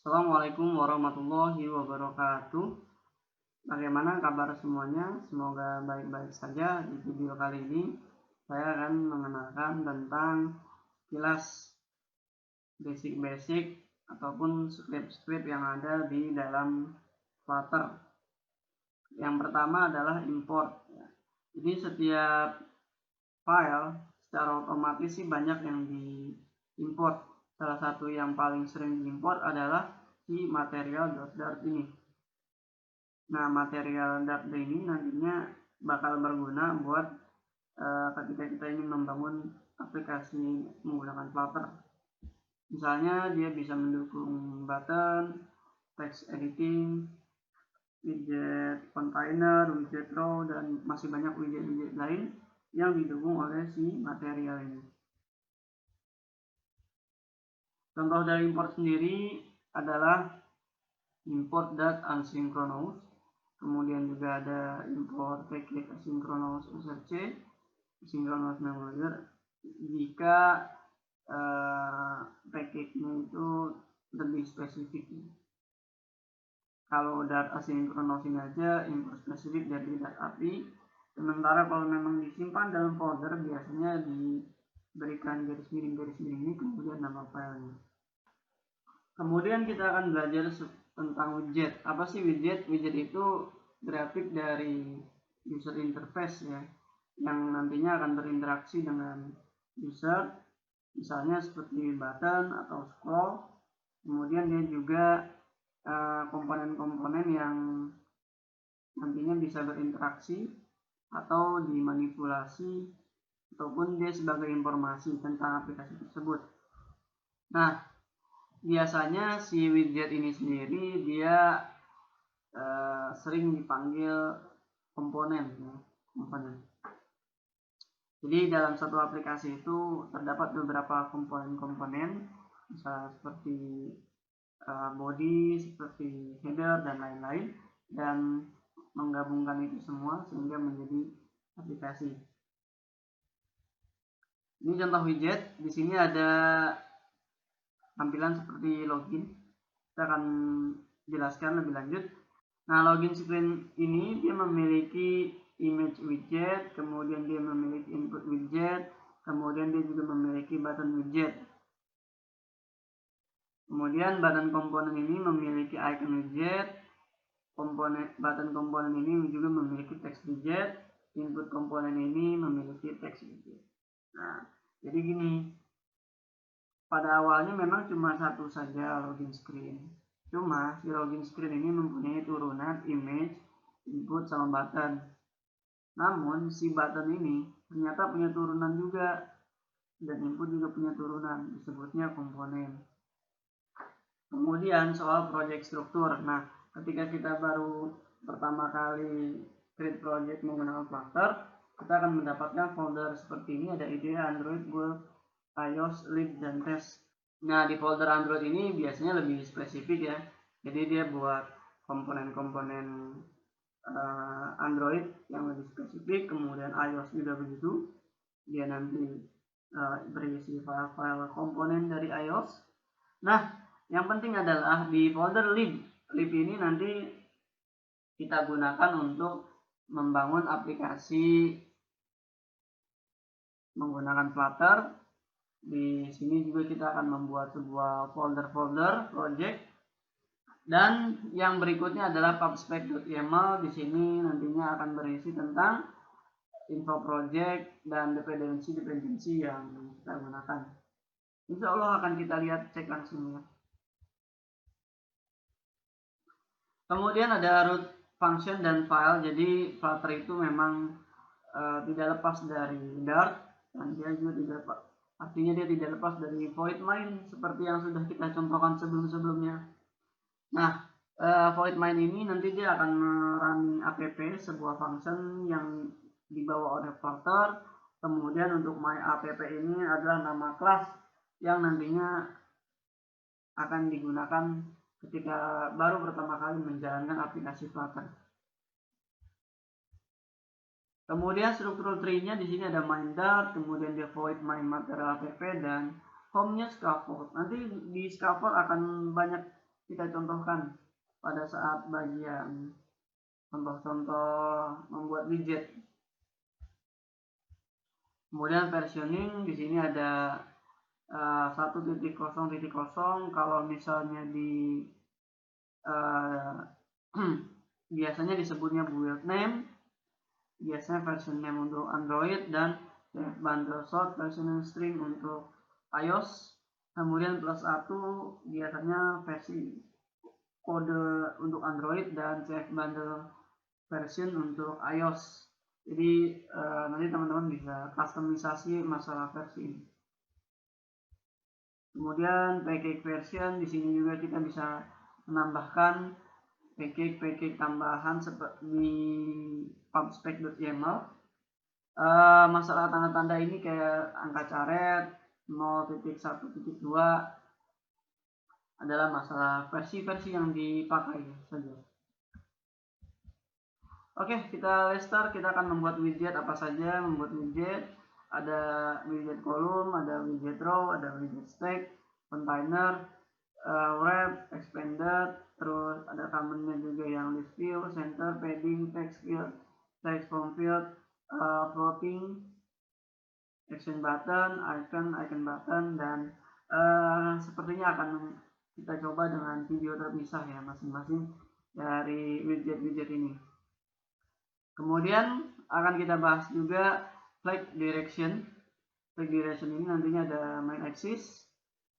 Assalamualaikum warahmatullahi wabarakatuh. Bagaimana kabar semuanya? Semoga baik-baik saja. Di video kali ini saya akan mengenalkan tentang kilas basic-basic ataupun script-script yang ada di dalam Flutter. Yang pertama adalah import. Jadi setiap file secara otomatis sih banyak yang diimport. Salah satu yang paling sering diimport adalah si material.dart ini. Nah, material dart ini nantinya bakal berguna buat ketika kita ingin membangun aplikasi menggunakan Flutter. Misalnya dia bisa mendukung button, text editing, widget container, widget row, dan masih banyak widget-widget lain yang didukung oleh si material ini. Contoh dari import sendiri adalah import .asynchronous, kemudian juga ada import package asynchronous src, asynchronous memorial jika package-nya itu lebih spesifik. Kalau Dart asynchronous ini aja import spesifik dari Dart API, sementara kalau memang disimpan dalam folder biasanya diberikan garis miring ini kemudian nama filenya. Kemudian kita akan belajar tentang widget. Apa sih widget? Widget itu grafik dari user interface ya, yang nantinya akan berinteraksi dengan user, misalnya seperti button atau scroll. Kemudian dia juga komponen-komponen yang nantinya bisa berinteraksi atau dimanipulasi ataupun dia sebagai informasi tentang aplikasi tersebut. Nah, biasanya si widget ini sendiri dia sering dipanggil komponen. Jadi dalam satu aplikasi itu terdapat beberapa komponen-komponen, misalnya seperti body, seperti header dan lain-lain, dan menggabungkan itu semua sehingga menjadi aplikasi. Ini contoh widget. Di sini ada tampilan seperti login. Kita akan jelaskan lebih lanjut. Nah, login screen ini dia memiliki image widget, kemudian dia memiliki input widget, kemudian dia juga memiliki button widget. Kemudian button komponen ini memiliki icon widget, button komponen ini juga memiliki text widget, input komponen ini memiliki text widget. Nah, jadi gini, pada awalnya memang cuma satu saja login screen. Cuma si login screen ini mempunyai turunan image, input, sama button. Namun si button ini ternyata punya turunan juga, dan input juga punya turunan, disebutnya komponen. Kemudian soal project struktur. Nah, ketika kita baru pertama kali create project menggunakan Flutter, kita akan mendapatkan folder seperti ini, ada IDE, Android, Web, iOS, Lib, dan Test. Nah, di folder Android ini biasanya lebih spesifik ya. Jadi dia buat komponen-komponen Android yang lebih spesifik, kemudian iOS juga begitu. Dia nanti berisi file-file komponen dari iOS. Nah, yang penting adalah di folder lib. Lib ini nanti kita gunakan untuk membangun aplikasi menggunakan Flutter. Di sini juga kita akan membuat sebuah folder project. Dan yang berikutnya adalah pubspec.yml. Di sini nantinya akan berisi tentang info project dan dependensi yang kita gunakan. Insya Allah akan kita lihat, cek langsung ya. Kemudian ada root function dan file. Jadi Flutter itu memang tidak lepas dari Dart, dan dia juga artinya dia tidak lepas dari void main seperti yang sudah kita contohkan sebelumnya. Nah, void main ini nanti dia akan running app, sebuah function yang dibawa oleh Flutter. Kemudian untuk my app ini adalah nama kelas yang nantinya akan digunakan ketika baru pertama kali menjalankan aplikasi Flutter. Kemudian struktur tree-nya di sini ada main Dart, kemudian dia void main material app, dan home-nya scaffold. Nanti di scaffold akan banyak kita contohkan pada saat bagian contoh-contoh membuat widget. Kemudian versioning, di sini ada 1.0.0. Kalau misalnya di biasanya disebutnya build name, biasanya version name untuk Android, dan bundle short versioning string untuk iOS. Kemudian +1 biasanya versi kode untuk Android dan CF bundle version untuk iOS. Jadi nanti teman-teman bisa customisasi masalah versi ini. Kemudian package version, di sini juga kita bisa menambahkan package tambahan seperti di pubspec.yaml. Masalah tanda-tanda ini kayak angka caret 0.1.2 adalah masalah versi-versi yang dipakai saja. Oke, kita start. Kita akan membuat widget apa saja. Membuat widget, ada widget kolom, ada widget row, ada widget stack, container, wrap, expanded, terus ada common-nya juga yang list view, center, padding, text field, text form field, floating, action button, icon button, dan sepertinya akan kita coba dengan video terpisah ya masing-masing dari widget-widget ini. Kemudian akan kita bahas juga flag direction. Flag direction ini nantinya ada main axis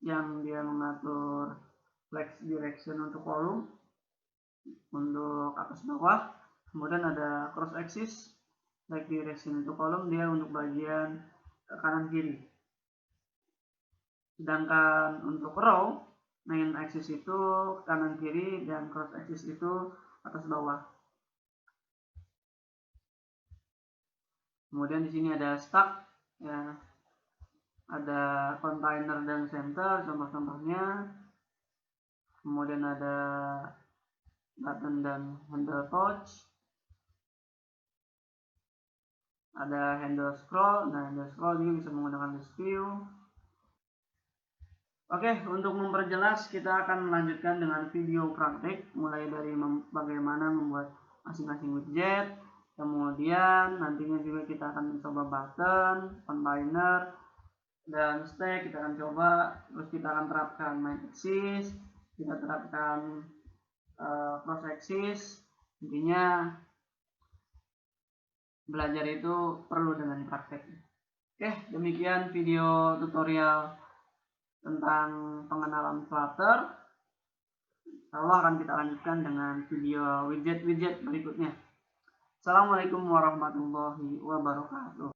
yang dia mengatur flag direction untuk kolom, untuk atas bawah. Kemudian ada cross axis, flag direction untuk kolom, dia untuk bagian kanan kiri. Sedangkan untuk row, main axis itu kanan kiri dan cross axis itu atas bawah. Kemudian di sini ada stack, ya, ada container dan center contoh-contohnya. Kemudian ada button dan handle touch, ada handle scroll. Nah, handle scroll juga bisa menggunakan list view. Oke, untuk memperjelas kita akan melanjutkan dengan video praktik mulai dari bagaimana membuat masing-masing widget. Kemudian nantinya juga kita akan mencoba button, container, dan stack. Kita akan coba, terus kita akan terapkan main axis, kita terapkan cross axis. Intinya belajar itu perlu dengan praktek. Oke, demikian video tutorial tentang pengenalan Flutter. Insya akan kita lanjutkan dengan video widget-widget berikutnya. Assalamualaikum warahmatullahi wabarakatuh.